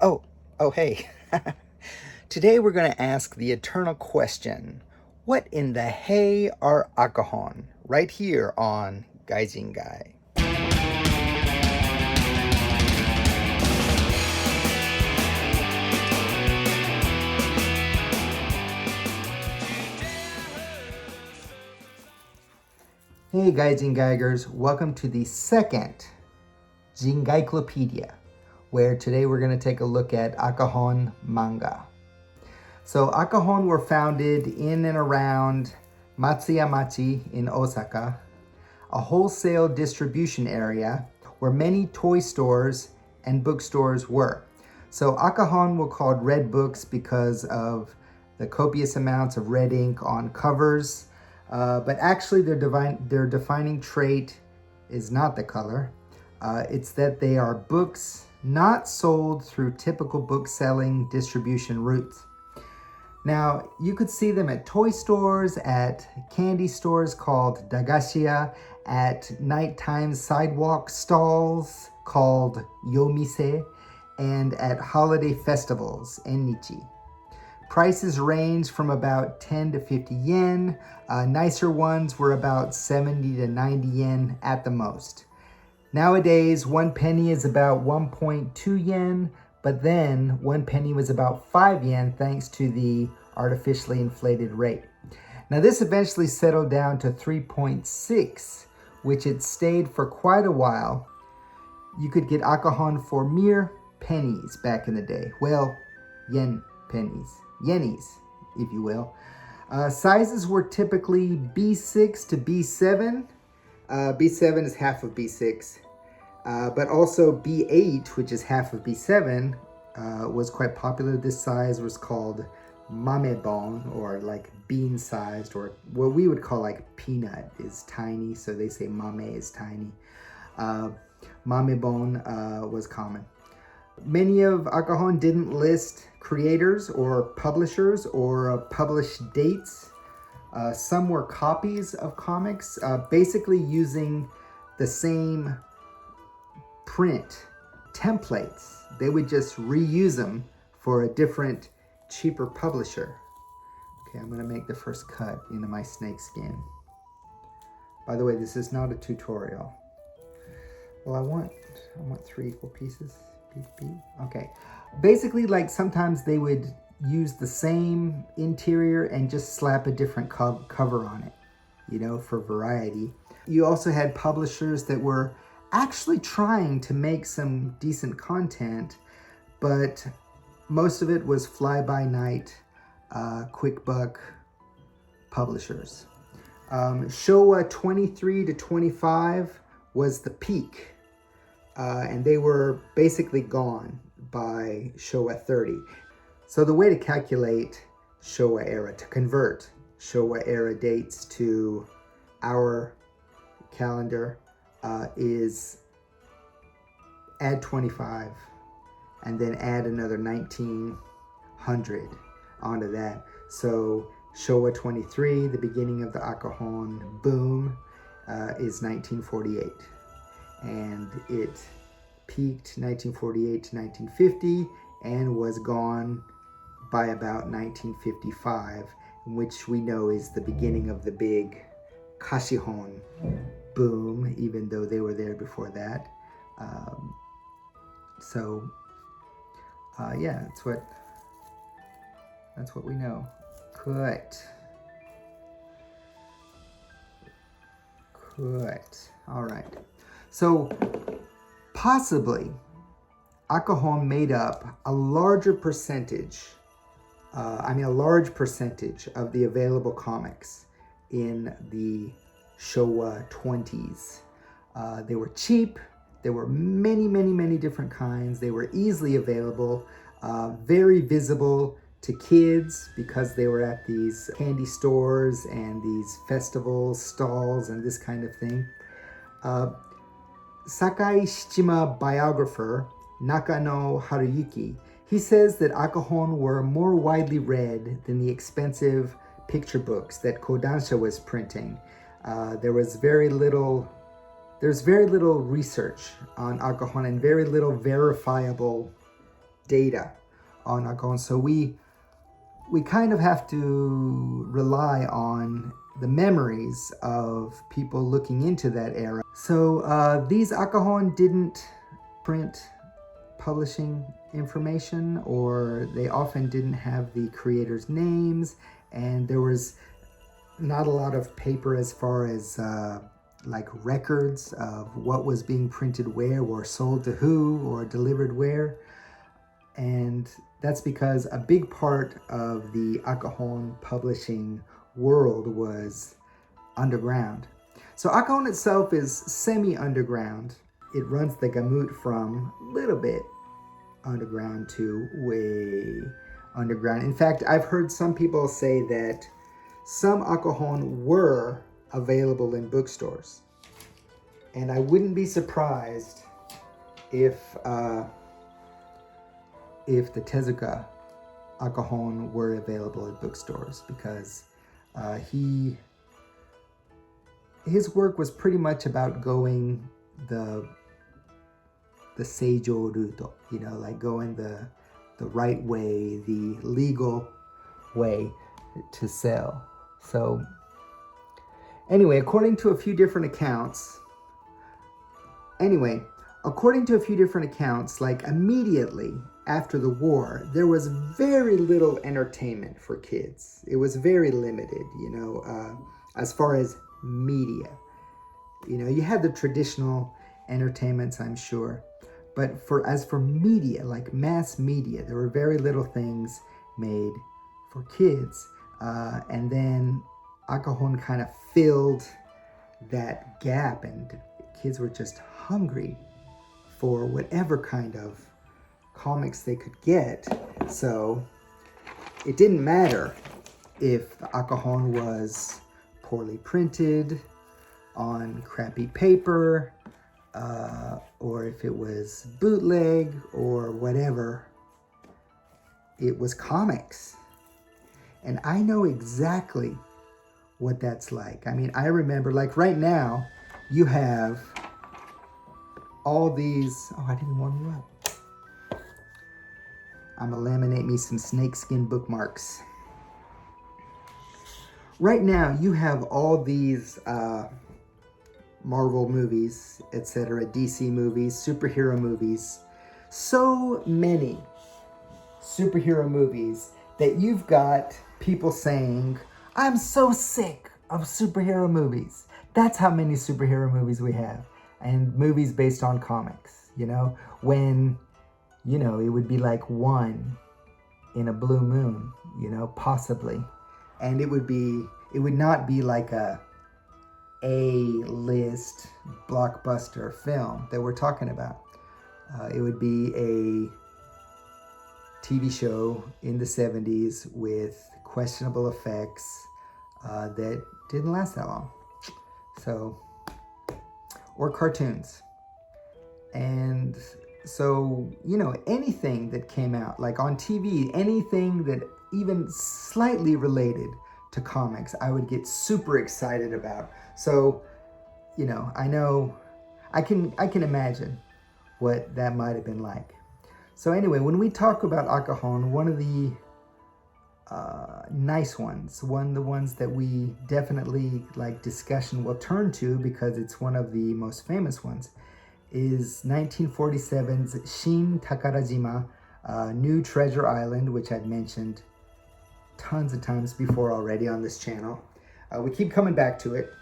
Oh, hey. Today we're going to ask the eternal question, what in the hey are AKAHON? Right here on Gaijingai. Hey Gaijingaigers, welcome to the second JINGAICLOPEDIA, where today we're going to take a look at AKAHON Manga. So AKAHON were founded in and around Matsuyamachi in Osaka, a wholesale distribution area where many toy stores and bookstores were. So AKAHON were called red books because of the copious amounts of red ink on covers, but actually their defining trait is not the color. It's that they are books not sold through typical book selling distribution routes. Now, you could see them at toy stores, at candy stores called dagashiya, at nighttime sidewalk stalls called yomise, and at holiday festivals, ennichi. Prices range from about 10 to 50 yen. Nicer ones were about 70 to 90 yen at the most. Nowadays, 1 penny is about 1.2 yen, but then 1 penny was about 5 yen thanks to the artificially inflated rate. Now this eventually settled down to 3.6, which it stayed for quite a while. You could get AKAHON for mere pennies back in the day. Well, yen pennies. Yennies, if you will. Sizes were typically B6 to B7. B7 is half of B6. But also B8, which is half of B7, was quite popular. This size was called mamebon, or like bean-sized, or what we would call like peanut is tiny, so they say mame is tiny. Mamebon was common. Many of AKAHON didn't list creators or publishers or published dates. Some were copies of comics, basically using the same print templates. They would just reuse them for a different, cheaper publisher. Okay, I'm going to make the first cut into my snake skin. By the way, this is not a tutorial. Well, I want 3 equal pieces. Okay. Basically, like sometimes they would use the same interior and just slap a different cover on it, you know, for variety. You also had publishers that were actually trying to make some decent content, but most of it was fly-by-night, quick buck publishers. Showa 23 to 25 was the peak, and they were basically gone by Showa 30. So the way to calculate Showa era, to convert Showa era dates to our calendar, is add 25 and then add another 1900 onto that. So Showa 23, the beginning of the AKAHON boom, is 1948, and it peaked 1948 to 1950 and was gone by about 1955, which we know is the beginning of the big Kashihon boom, even though they were there before that. Yeah, that's what we know. Cut. All right. So possibly AKAHON made up a large percentage of the available comics in the Showa 20s. They were cheap. There were many different kinds. They were easily available, very visible to kids because they were at these candy stores and these festivals, stalls, and this kind of thing. SAKAI Shichima biographer Nakano Haruyuki, he says that AKAHON were more widely read than the expensive picture books that Kodansha was printing. There was very little there's very little research on AKAHON and very little verifiable data on AKAHON. So we kind of have to rely on the memories of people looking into that era. So these AKAHON didn't print publishing information, or they often didn't have the creators' names, and there was not a lot of paper as far as like records of what was being printed where, or sold to who, or delivered where. And that's because a big part of the AKAHON publishing world was underground. So AKAHON itself is semi-underground. It runs the gamut from a little bit underground to way underground. In fact, I've heard some people say that some AKAHON were available in bookstores. And I wouldn't be surprised if the Tezuka AKAHON were available at bookstores, because his work was pretty much about going the seijo route, you know, like going the right way, the legal way to sell. So anyway, according to a few different accounts, like immediately after the war, there was very little entertainment for kids. It was very limited, you know, as far as media. You know, you had the traditional entertainments, I'm sure, but as for media, like mass media, there were very little things made for kids. And then AKAHON kind of filled that gap, and kids were just hungry for whatever kind of comics they could get. So it didn't matter if the AKAHON was poorly printed on crappy paper, or if it was bootleg or whatever. It was comics. And I know exactly what that's like. I mean, I remember, like right now, you have all these, oh, I didn't warm you up. I'm gonna laminate me some snakeskin bookmarks. Right now, you have all these Marvel movies, etc., DC movies, superhero movies. So many superhero movies that you've got people saying, I'm so sick of superhero movies. That's how many superhero movies we have. And movies based on comics, you know, when, you know, it would be like one in a blue moon, you know, possibly. And it would not be like a A-list blockbuster film that we're talking about. It would be a TV show in the 70s with questionable effects that didn't last that long. So, or cartoons. And so, you know, anything that came out, like on TV, anything that even slightly related to comics, I would get super excited about. So, you know, I can imagine what that might have been like. So anyway, when we talk about AKAHON, one of the nice ones, the ones that we definitely like discussion will turn to because it's one of the most famous ones, is 1947's SHIN TAKARAJIMA, New Treasure Island, which I've mentioned tons of times before already on this channel. We keep coming back to it.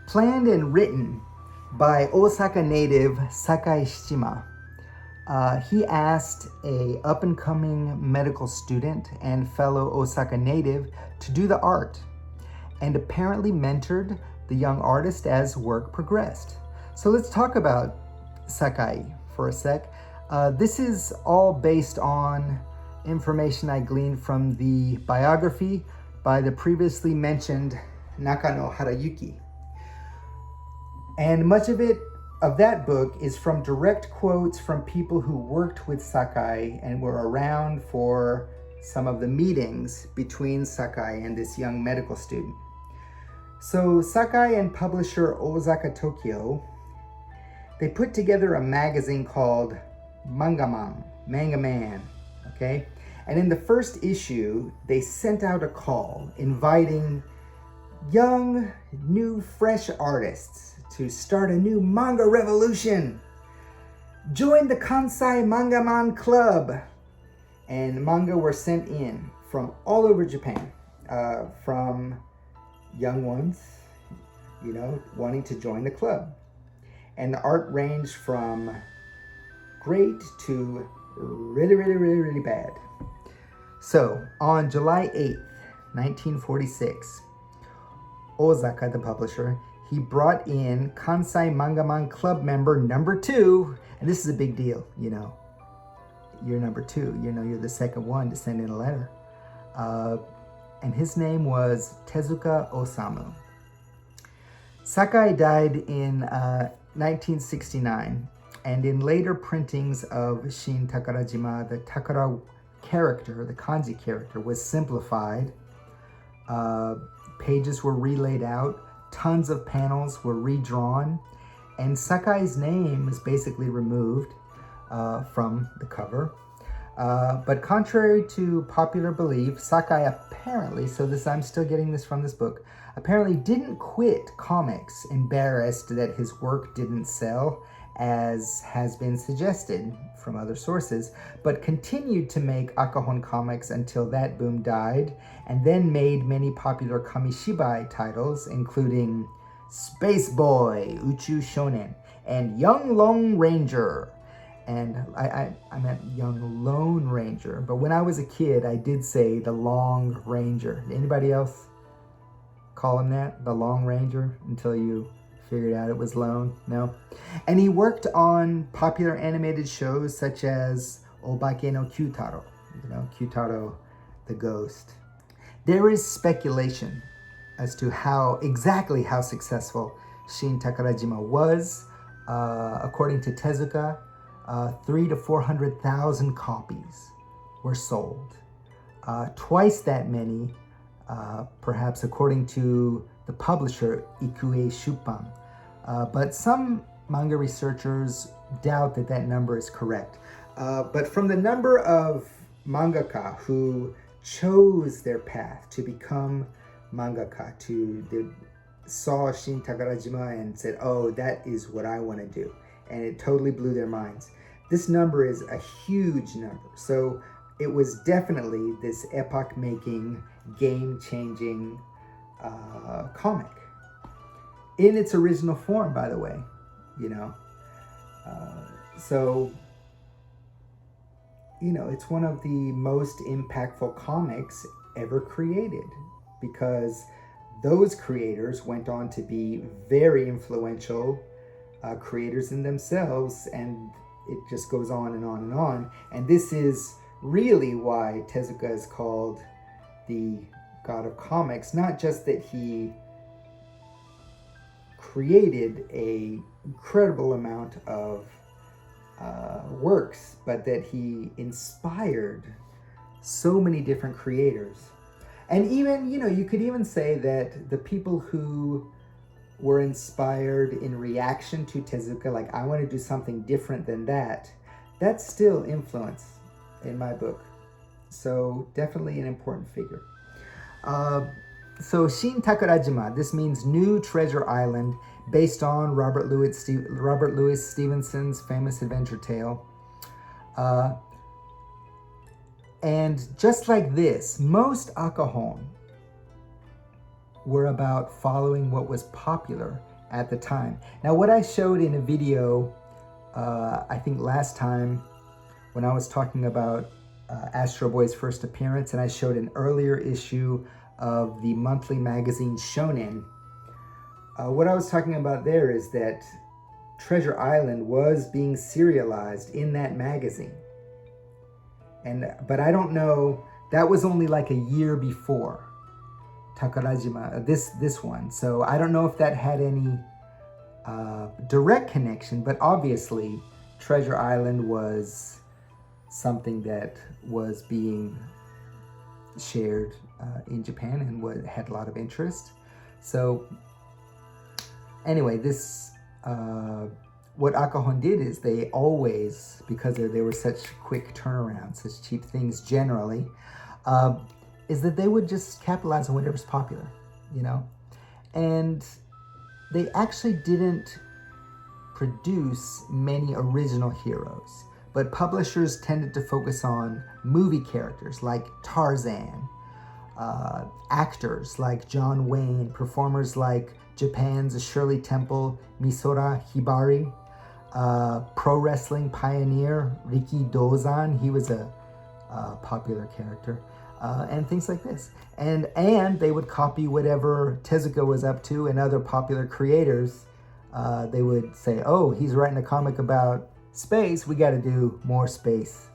Planned and written by Osaka native SAKAI Shichima. He asked a up-and-coming medical student and fellow Osaka native to do the art, and apparently mentored the young artist as work progressed. So let's talk about Sakai for a sec. This is all based on information I gleaned from the biography by the previously mentioned Nakano Harayuki. And much of that book is from direct quotes from people who worked with Sakai and were around for some of the meetings between Sakai and this young medical student. So Sakai and publisher Ozaka Tokyo, they put together a magazine called Manga Man, okay? And in the first issue, they sent out a call inviting young, new, fresh artists to start a new manga revolution. Join the Kansai Mangaman Club. And manga were sent in from all over Japan, from young ones, you know, wanting to join the club. And the art ranged from great to really bad. So, on July 8th, 1946, Ozaka, the publisher, he brought in Kansai Mangaman Club member number 2, and this is a big deal, you know. You're number 2, you know, you're the second one to send in a letter. And his name was Tezuka Osamu. Sakai died in 1969, and in later printings of Shin Takarajima, the Takara character, the kanji character, was simplified. Pages were relaid out, tons of panels were redrawn, and Sakai's name is basically removed from the cover. But contrary to popular belief, Sakai apparently, I'm still getting this from this book, apparently didn't quit comics embarrassed that his work didn't sell, as has been suggested from other sources, but continued to make AKAHON comics until that boom died, and then made many popular kamishibai titles, including Space Boy, Uchu Shonen, and Young Lone Ranger. And I meant Young Lone Ranger, but when I was a kid, I did say the Long Ranger. Anybody else call him that? The Long Ranger, until you figured out it was lone? No? And he worked on popular animated shows such as Obake no Kyutaro, you know, Kyutaro the Ghost. There is speculation as to exactly how successful Shin Takarajima was. According to Tezuka, 300,000 to 400,000 copies were sold. Twice that many, perhaps according to the publisher Ikue Shuppan. But some manga researchers doubt that number is correct. But from the number of mangaka who chose their path to become mangaka, saw Shin Takarajima and said, oh, that is what I want to do. And it totally blew their minds. This number is a huge number. So it was definitely this epoch-making, game-changing comic. In its original form, by the way, you know. So, you know, it's one of the most impactful comics ever created, because those creators went on to be very influential creators in themselves, and it just goes on and on and on. And this is really why Tezuka is called the God of Comics. Not just that he created an incredible amount of works, but that he inspired so many different creators. And even, you know, you could even say that the people who were inspired in reaction to Tezuka, like, I want to do something different than that, that's still influence in my book. So definitely an important figure. So Shin Takarajima, this means New Treasure Island, based on Robert Louis Stevenson's famous adventure tale. And just like this, most AKAHON were about following what was popular at the time. Now, what I showed in a video, I think last time, when I was talking about Astro Boy's first appearance, and I showed an earlier issue of the monthly magazine Shonen, what I was talking about there is that Treasure Island was being serialized in that magazine. But I don't know, that was only like a year before Takarajima, this one. So I don't know if that had any direct connection, but obviously Treasure Island was something that was being shared in Japan and had a lot of interest. So anyway, what AKAHON did is they always, because they were such quick turnarounds, such cheap things generally, is that they would just capitalize on whatever's popular, you know? And they actually didn't produce many original heroes, but publishers tended to focus on movie characters like Tarzan, actors like John Wayne, performers like Japan's Shirley Temple, Misora Hibari, pro wrestling pioneer Riki Dozan, he was a popular character, and things like this. And they would copy whatever Tezuka was up to and other popular creators. They would say, oh, he's writing a comic about space, we got to do more space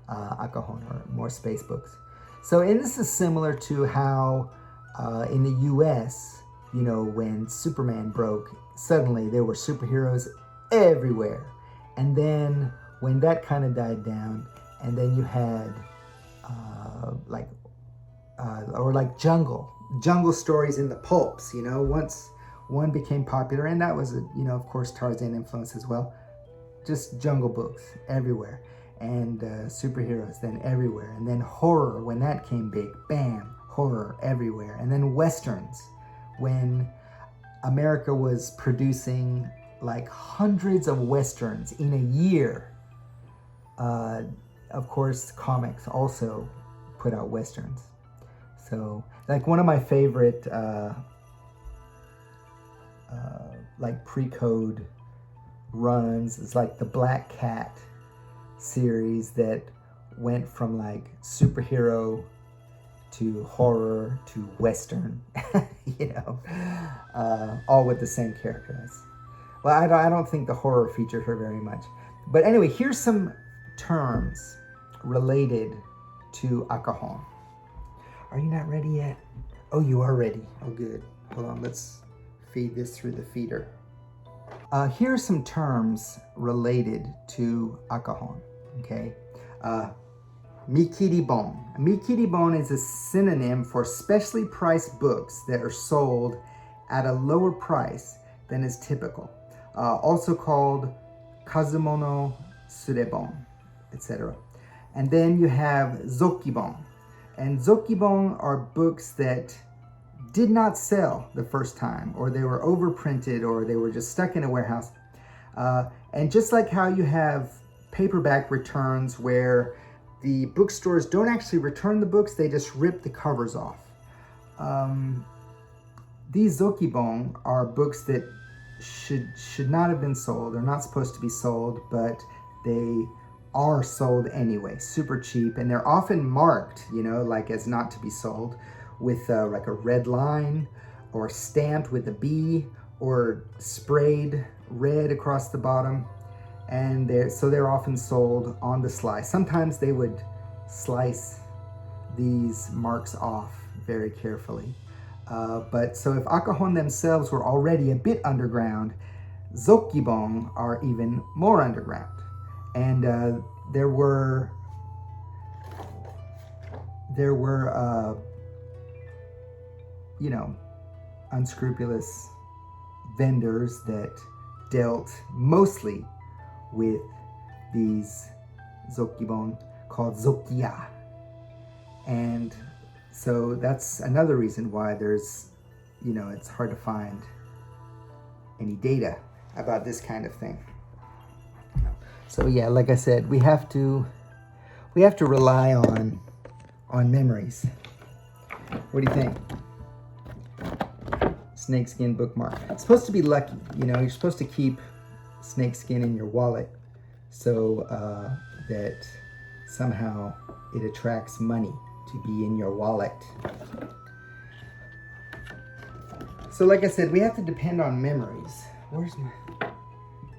AKAHON, or more space books. So, and this is similar to how in the US, you know, when Superman broke, suddenly there were superheroes everywhere. And then when that kind of died down, and then you had like jungle stories in the pulps, you know, once one became popular, and that was, you know, of course, Tarzan influence as well, just jungle books everywhere, and superheroes then everywhere, and then horror, when that came big, bam, horror everywhere, and then westerns, when America was producing like hundreds of westerns in a year. Of course, comics also put out westerns. So, like, one of my favorite like pre-code runs is like the Black Cat series that went from like superhero to horror to western, you know, all with the same characters. Well, I don't think the horror featured her very much. But anyway, here's some terms related to AKAHON. Are you not ready yet? Oh, you are ready. Oh, good. Hold on, let's feed this through the feeder. Here are some terms related to AKAHON, okay? Mikiribon. Mikiribon is a synonym for specially priced books that are sold at a lower price than is typical. Also called kazumono surebon, etc. And then you have zokibon. And zokibon are books that did not sell the first time, or they were overprinted, or they were just stuck in a warehouse. And just like how you have paperback returns where the bookstores don't actually return the books, they just rip the covers off. These zokibon are books that should not have been sold. They're not supposed to be sold, but they are sold anyway, super cheap, and they're often marked, you know, like as not to be sold, with like a red line, or stamped with a B, or sprayed red across the bottom. And they're often sold on the sly. Sometimes they would slice these marks off very carefully. But so if AKAHON themselves were already a bit underground, zokibon are even more underground. And there were you know, unscrupulous vendors that dealt mostly with these zokibon called zokiya. And so that's another reason why there's, you know, it's hard to find any data about this kind of thing. So yeah, like I said, we have to rely on memories. What do you think? Snakeskin bookmark. It's supposed to be lucky, you know, you're supposed to keep snakeskin in your wallet so that somehow it attracts money to be in your wallet. So like I said, we have to depend on memories. Where's my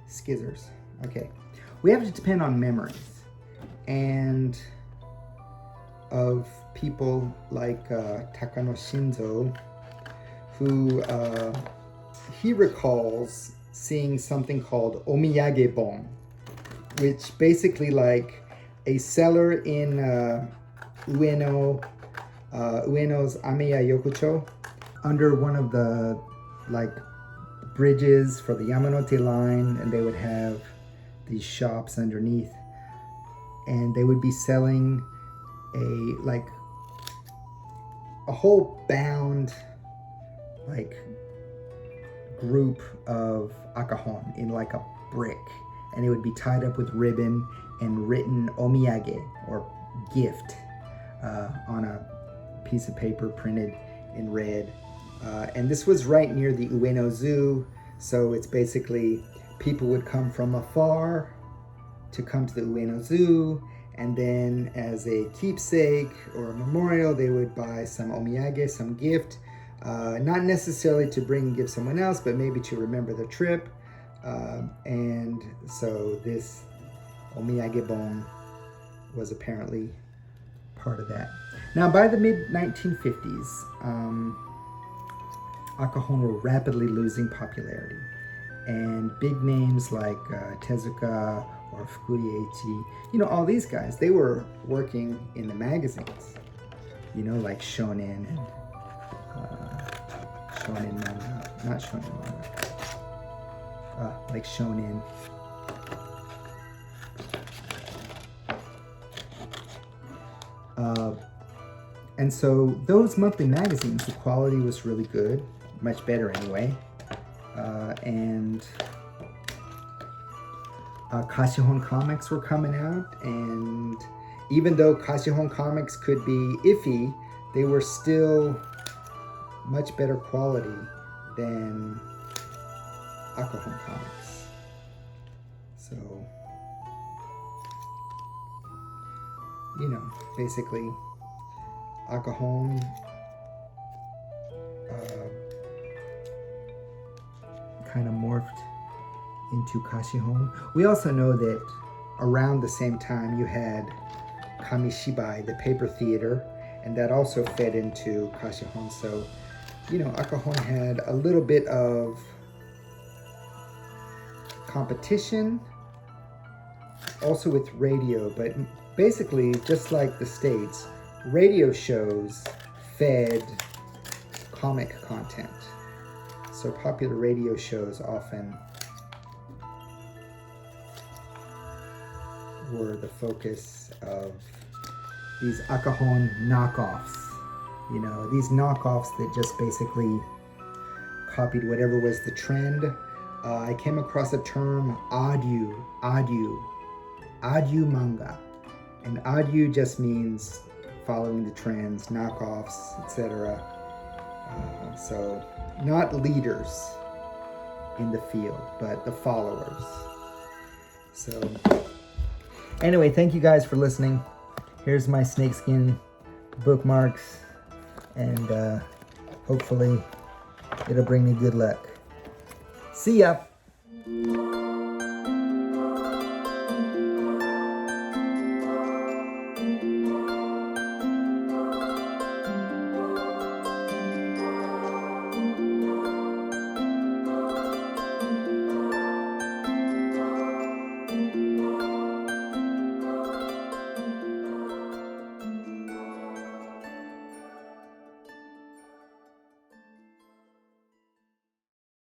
skizzers? Okay. We have to depend on memories and of people like Takano Shinzo, who he recalls seeing something called omiyagebon, which basically like a seller in Ueno's Ameya Yokucho, under one of the like bridges for the Yamanote line, and they would have these shops underneath, and they would be selling a whole bound like group of akahon in like a brick, and it would be tied up with ribbon and written omiyage or gift on a piece of paper printed in red. And this was right near the Ueno Zoo, so it's basically people would come from afar to come to the Ueno Zoo, and then as a keepsake or a memorial, they would buy some omiyage, some gift, not necessarily to bring and give someone else, but maybe to remember the trip. And so this omiyage bon was apparently part of that. Now, by the mid-1950s, akahon were rapidly losing popularity, and big names like Tezuka or Fukuyeichi, you know, all these guys, they were working in the magazines, you know, like Shonen and Shonen Manga, not Shonen Manga, like Shonen. And so those monthly magazines, the quality was really good, much better anyway. And Kashihon comics were coming out, and even though Kashihon comics could be iffy, they were still much better quality than akahon comics. So, you know, basically akahon kind of morphed into Kashihon. We also know that around the same time you had Kamishibai, the paper theater, and that also fed into Kashihon. So, you know, akahon had a little bit of competition also with radio, but basically just like the States, radio shows fed comic content. So popular radio shows often were the focus of these akahon knockoffs. You know, these knockoffs that just basically copied whatever was the trend. I came across a term, adyu manga. And adyu just means following the trends, knockoffs, etc. So not leaders in the field, but the followers. So anyway, thank you guys for listening. Here's my snakeskin bookmarks, and hopefully it'll bring me good luck. See ya!